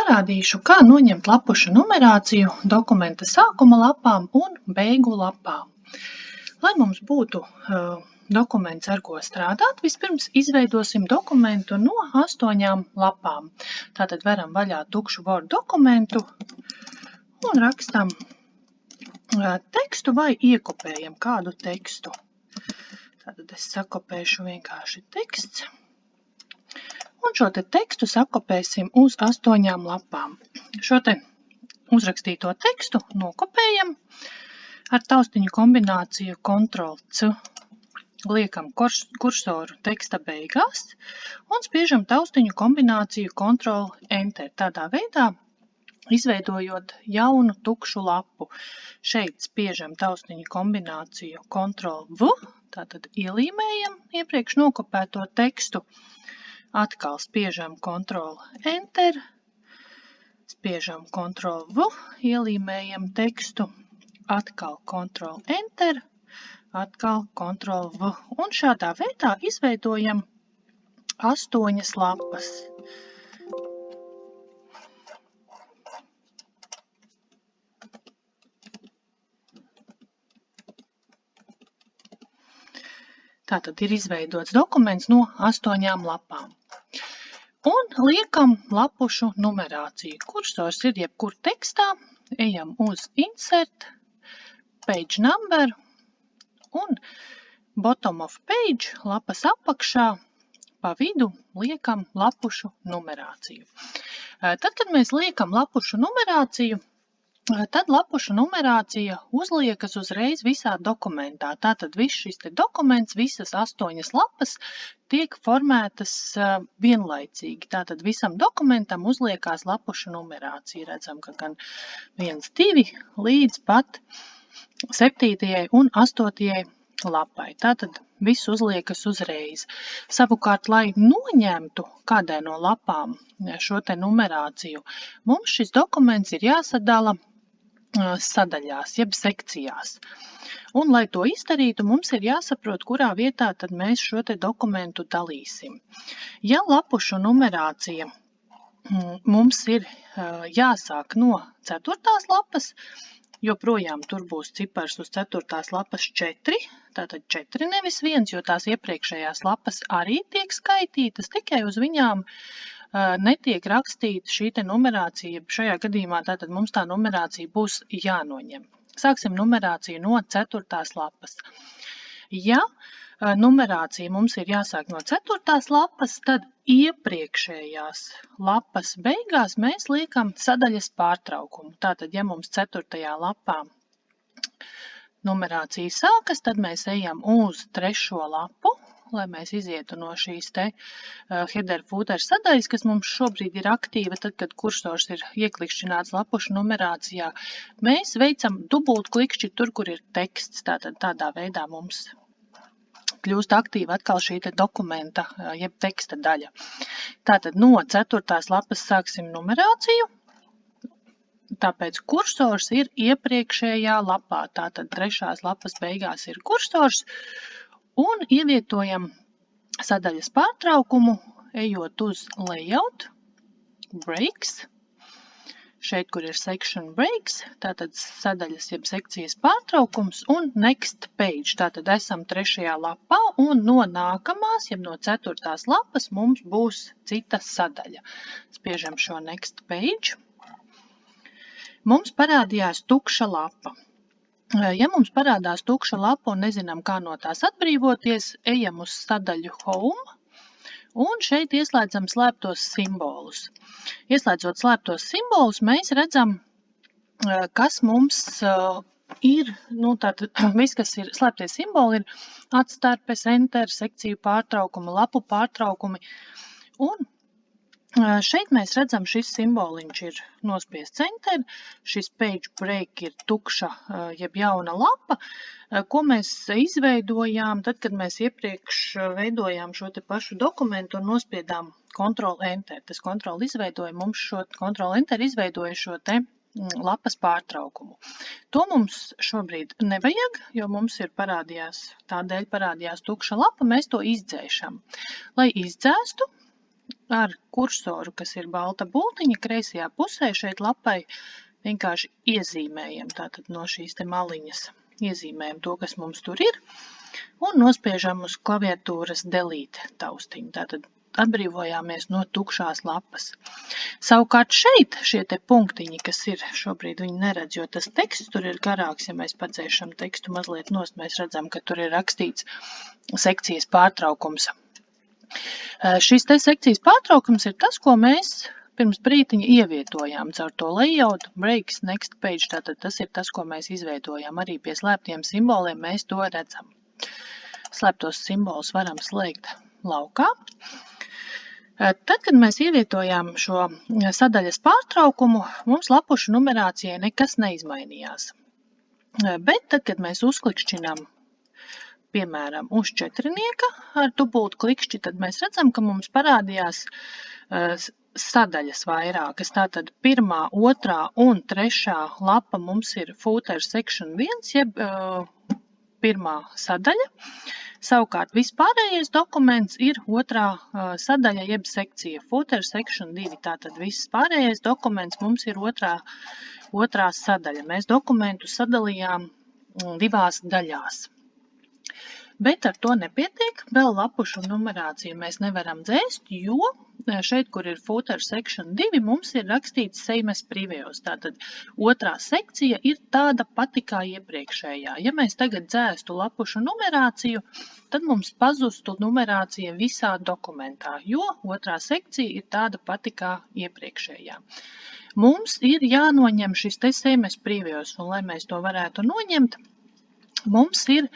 parādīšu, kā noņemt lapušu numerāciju dokumenta sākuma lapām un beigu lapām. Lai mums būtu dokuments, ar ko strādāt, vispirms izveidosim dokumentu no 8 lapām. Tātad veram vaļā tukšu Word dokumentu un rakstam tekstu vai iekopējam kādu tekstu. Tātad es sakopēšu vienkārši teksts. Un šo te tekstu sakopēsim uz 8 lapām. Šo te uzrakstīto tekstu nokopējam ar taustiņu kombināciju Ctrl+C. Liekam kursoru teksta beigās un spiežam taustiņu kombināciju Ctrl+Enter. Tādā veidā izveidojot jaunu tukšu lapu. Šeit spiežam taustiņu kombināciju Ctrl+V, tātad ielīmējam iepriekš nokopēto tekstu. Atkal spiežam Ctrl+Enter, spiežam Ctrl+V, ielīmējam tekstu, atkal Ctrl+Enter, atkal Ctrl+V. Un šādā veidā izveidojam 8 lapas. Tātad ir izveidots dokuments no 8 lapām. Un liekam lapušu numerāciju. Kursors ir jebkur tekstā, ejam uz Insert, Page Number un Bottom of Page, lapas apakšā, pa vidu liekam lapušu numerāciju. Tad, kad mēs liekam lapušu numerāciju, tad lapušu numerācija uzliekas uzreiz visā dokumentā. Tātad viss šis te dokuments, visas 8 lapas tiek formētas vienlaicīgi. Tātad visam dokumentam uzliekās lapušu numerācija. Redzam, ka gan 1, 2 līdz pat 7. un 8. lapai. Tātad viss uzliekas uzreiz. Savukārt, lai noņemtu kādai no lapām šo te numerāciju, mums šis dokuments ir jāsadala sadaļās, jeb sekcijās. Un, lai to izdarītu, mums ir jāsaprot, kurā vietā tad mēs šo te dokumentu dalīsim. Ja lapušu numerācija mums ir jāsāk no 4. lapas, joprojām tur būs cipars uz 4. lapas 4, tātad 4 nevis 1, jo tās iepriekšējās lapas arī tiek skaitītas, tikai uz viņām netiek rakstīta šī te numerācija. Šajā gadījumā tātad mums tā numerācija būs jānoņem. Sāksim numerāciju no 4. lapas. Ja numerācija mums ir jāsāk no 4. lapas, tad iepriekšējās lapas beigās mēs liekam sadaļas pārtraukumu. Tātad, ja mums 4. lapā numerācija sākas, tad mēs ejam uz 3. lapu, lai mēs izietu no šīs te header footer sadaļas, kas mums šobrīd ir aktīva, tad, kad kursors ir ieklikšķināts lapušu numerācijā. Mēs veicam dubult klikšķi tur, kur ir teksts. Tātad tādā veidā mums kļūst aktīva atkal šī te dokumenta, jeb teksta daļa. Tātad no 4. lapas sāksim numerāciju, tāpēc kursors ir iepriekšējā lapā. Tātad 3. lapas beigās ir kursors, un ievietojam sadaļas pārtraukumu, ejot uz Layout, Breaks, šeit, kur ir Section Breaks, tātad sadaļas jeb sekcijas pārtraukums un Next Page. Tātad esam 3. lapā un no nākamās, jeb no 4. lapas mums būs cita sadaļa. Spiežam šo Next Page. Mums parādījās tukša lapa. Ja mums parādās tukša lapa un nezinām, kā no tās atbrīvoties, ejam uz sadaļu Home un šeit ieslēdzam slēptos simbolus. Ieslēdzot slēptos simbolus, mēs redzam, kas mums ir, tātad viss, kas ir slēptie simboli, ir atstarpes, enter, sekciju pārtraukumi, lapu pārtraukumi. Un šeit mēs redzam, šis simboliņš ir nospiests enter, šis page break ir tukša, jeb jauna lapa, ko mēs izveidojām, tad, kad mēs iepriekš veidojām šo te pašu dokumentu un nospiedām Ctrl+Enter. Tas Ctrl+Enter izveidoja šo te lapas pārtraukumu. To mums šobrīd nevajag, jo mums ir tādēļ parādījās tukša lapa, mēs to izdzēšam. Lai izdzēstu, ar kursoru, kas ir balta bultiņa, kreisajā pusē šeit lapai vienkārši iezīmējam, tātad no šīs te maliņas iezīmējam to, kas mums tur ir, un nospiežam uz klaviatūras delete taustiņu, tātad atbrīvojāmies no tukšās lapas. Savukārt šeit šie te punktiņi, kas ir, šobrīd viņi neredz, jo tas teksts tur ir garāks, ja mēs padzēšam tekstu mazliet nost, mēs redzam, ka tur ir rakstīts sekcijas pārtraukums. Šis te sekcijas pārtraukums ir tas, ko mēs pirms brītiņa ievietojām caur to layout, breaks, next page, tātad tas ir tas, ko mēs izveidojām. Arī pie slēptiem simboliem mēs to redzam. Slēptos simbolus varam slēgt laukā. Tad, kad mēs ievietojām šo sadaļas pārtraukumu, mums lapušu numerācijai nekas neizmainījās. Bet tad, kad mēs uzklikšķinām, piemēram, uz četrinieka ar dubultu klikšķi, tad mēs redzam, ka mums parādījās sadaļas vairākas. Tātad 1., 2. un 3. lapa mums ir footer section 1, jeb 1. sadaļa. Savukārt vispārējais dokuments ir 2. sadaļa, jeb sekcija, footer section 2. Tātad viss pārējais dokuments mums ir 2. sadaļa. Mēs dokumentu sadalījām 2 daļās. Bet ar to nepietiek, vēl lapušu numerāciju mēs nevaram dzēst, jo šeit, kur ir footer section 2, mums ir rakstīts same as previous. Tātad 2. sekcija ir tāda pati kā iepriekšējā. Ja mēs tagad dzēstu lapušu numerāciju, tad mums pazustu numerācija visā dokumentā, jo 2. sekcija ir tāda pati kā iepriekšējā. Mums ir jānoņem šis te same as previous, un lai mēs to varētu noņemt, mums ir,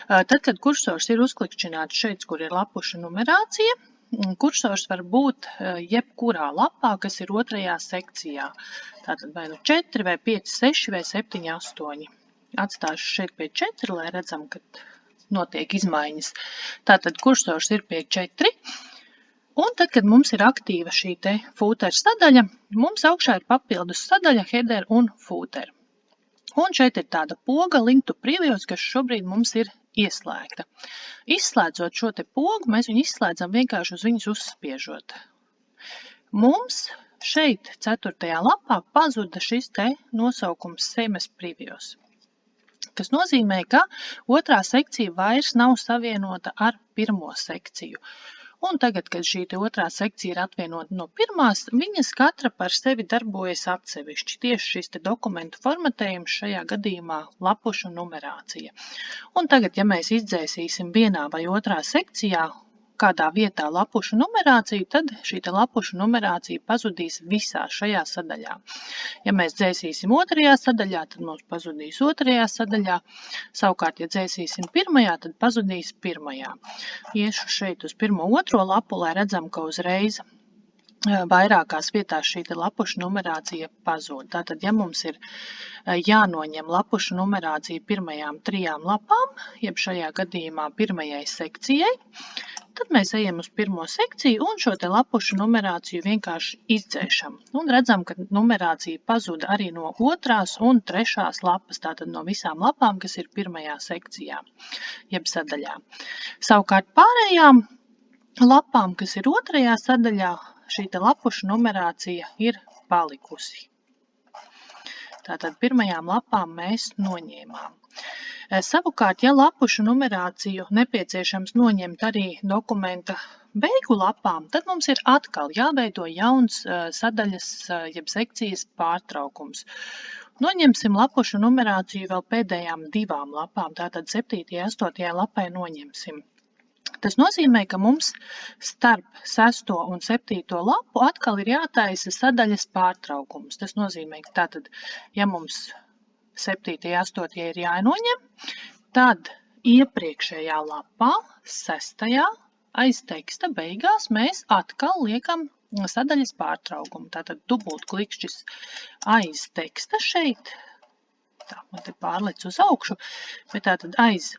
tad, kad kursors ir uzklikšķināts šeit, kur ir lapušu numerācija, kursors var būt jebkurā lapā, kas ir 2. sekcijā. Tātad vai nu 4, vai 5, 6, vai 7, 8. Atstāšu šeit pie 4, lai redzam, ka notiek izmaiņas. Tātad kursors ir pie 4. Un tad, kad mums ir aktīva šī te footer sadaļa, mums augšā ir papildus sadaļa header un footer. Un šeit ir tāda poga link to previous, kas šobrīd mums ir ieslēgta. Izslēdzot šo te pogu, mēs viņu izslēdzam vienkārši uz viņus uzspiežot. Mums šeit 4. lapā pazuda šis te nosaukums same as previous, kas nozīmē, ka 2. sekcija vairs nav savienota ar 1. sekciju. Un tagad, kad šī 2. sekcija ir atvienota no 1., viņas katra par sevi darbojas atsevišķi. Tieši šis te dokumentu formatējums šajā gadījumā lapušu numerācija. Un tagad, ja mēs izdzēsīsim 1. vai 2. sekcijā kādā vietā lapušu numerāciju, tad šī te lapušu numerācija pazudīs visā šajā sadaļā. Ja mēs dzēsīsim 2. sadaļā, tad mums pazudīs 2. sadaļā. Savukārt, ja dzēsīsim 1., tad pazudīs 1. Iešu šeit uz 1. 2. lapu, lai redzam, ka uzreiz vairākās vietās šī te lapušu numerācija pazūd. Tātad, ja mums ir jānoņem lapušu numerācija 1. 3 lapām, jeb šajā gadījumā 1. sekcijai, tad mēs ejam uz 1. sekciju un šo te lapušu numerāciju vienkārši izdzēšam. Un redzam, ka numerācija pazuda arī no 2. un 3. lapas, tātad no visām lapām, kas ir 1. sekcijā, jeb sadaļā. Savukārt pārējām lapām, kas ir 2. sadaļā, šī te lapušu numerācija ir palikusi. Tātad 1. lapām mēs noņēmām. Savukārt, ja lapušu numerāciju nepieciešams noņemt arī dokumenta beigu lapām, tad mums ir atkal jāveido jauns sadaļas, jeb sekcijas pārtraukums. Noņemsim lapušu numerāciju vēl pēdējām 2 lapām, tātad 7. 8. lapai noņemsim. Tas nozīmē, ka mums starp 6. un 7. lapu atkal ir jātaisa sadaļas pārtraukums. Tas nozīmē, ka tātad, ja mums 7. 8. ir jānoņem, tad iepriekšējā lapā, 6. aiz teksta beigās, mēs atkal liekam sadaļas pārtraukumu. Tātad dubult klikšķis aiz teksta šeit, tā, man te pārlec uz augšu, bet tātad aiz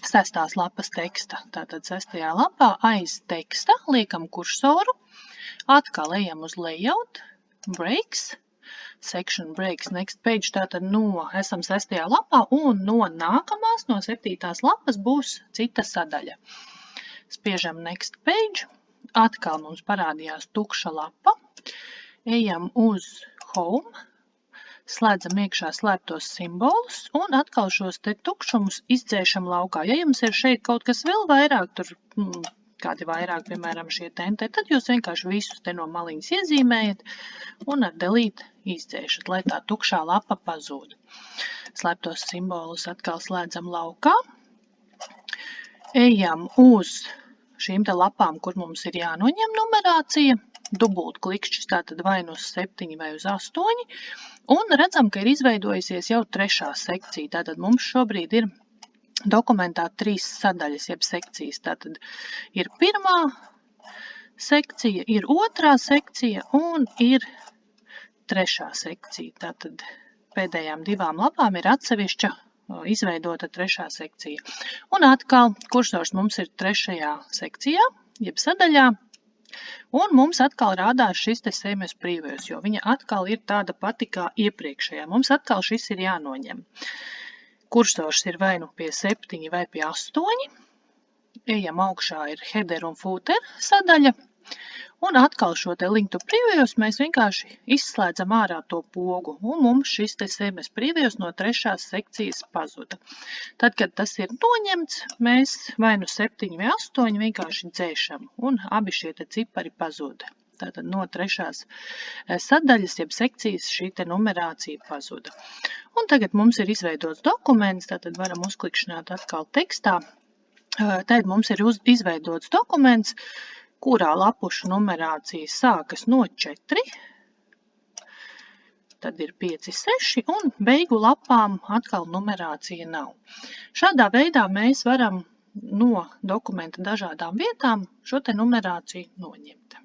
6. lapas teksta, tātad 6. lapā aiz teksta liekam kursoru, atkal ejam uz layout, breaks, section breaks, next page, tātad esam 6. lapā un no nākamās, no 7. lapas būs cita sadaļa. Spiežam next page atkal mums parādījās tukša lapa, ejam uz Home, slēdzam iekšā slēptos simbolus un atkal šos te tukšumus izdzēšam laukā. Ja jums ir šeit kaut kas vēl vairāk, tur kādi vairāk, piemēram, šie tente, tad jūs vienkārši visus te no maliņas iezīmējat un ar delete izdzēšat, lai tā tukšā lapa pazūd. Slēptos simbolus atkal slēdzam laukā. Ejam uz šīm te lapām, kur mums ir jānoņem numerācija, dubult klikšķis, tātad vai nu uz 7 vai uz 8, un redzam, ka ir izveidojusies jau 3. sekcija. Tātad mums šobrīd ir dokumentā 3 sadaļas, jeb sekcijas. Tātad ir 1. sekcija, ir 2. sekcija un ir 3. sekcija. Tātad pēdējām 2 lapām ir atsevišķa izveidota 3. sekcija. Un atkal kursors mums ir 3. sekcijā, jeb sadaļā, un mums atkal rādās šis te CMS Previews, jo viņa atkal ir tāda pati kā iepriekšējā. Mums atkal šis ir jānoņem. Kursors ir vai nu pie 7 vai pie 8. Ejam augšā ir header un footer sadaļa. Un atkal šo te link to Previews mēs vienkārši izslēdzam ārā to pogu. Un mums šis te CMS Previews no 3. sekcijas pazuda. Tad, kad tas ir noņemts, mēs vai nu 7 vai 8 vienkārši dzēšam. Un abi šie te cipari pazuda. Tātad no 3. sadaļas, jeb sekcijas šī te numerācija pazuda. Un tagad mums ir izveidots dokuments, tātad varam uzklikšķināt atkal tekstā. Tad mums ir izveidots dokuments, kurā lapušu numerācija sākas no 4, tad ir 5, 6 un beigu lapām atkal numerācija nav. Šādā veidā mēs varam no dokumenta dažādām vietām šo te numerāciju noņemt.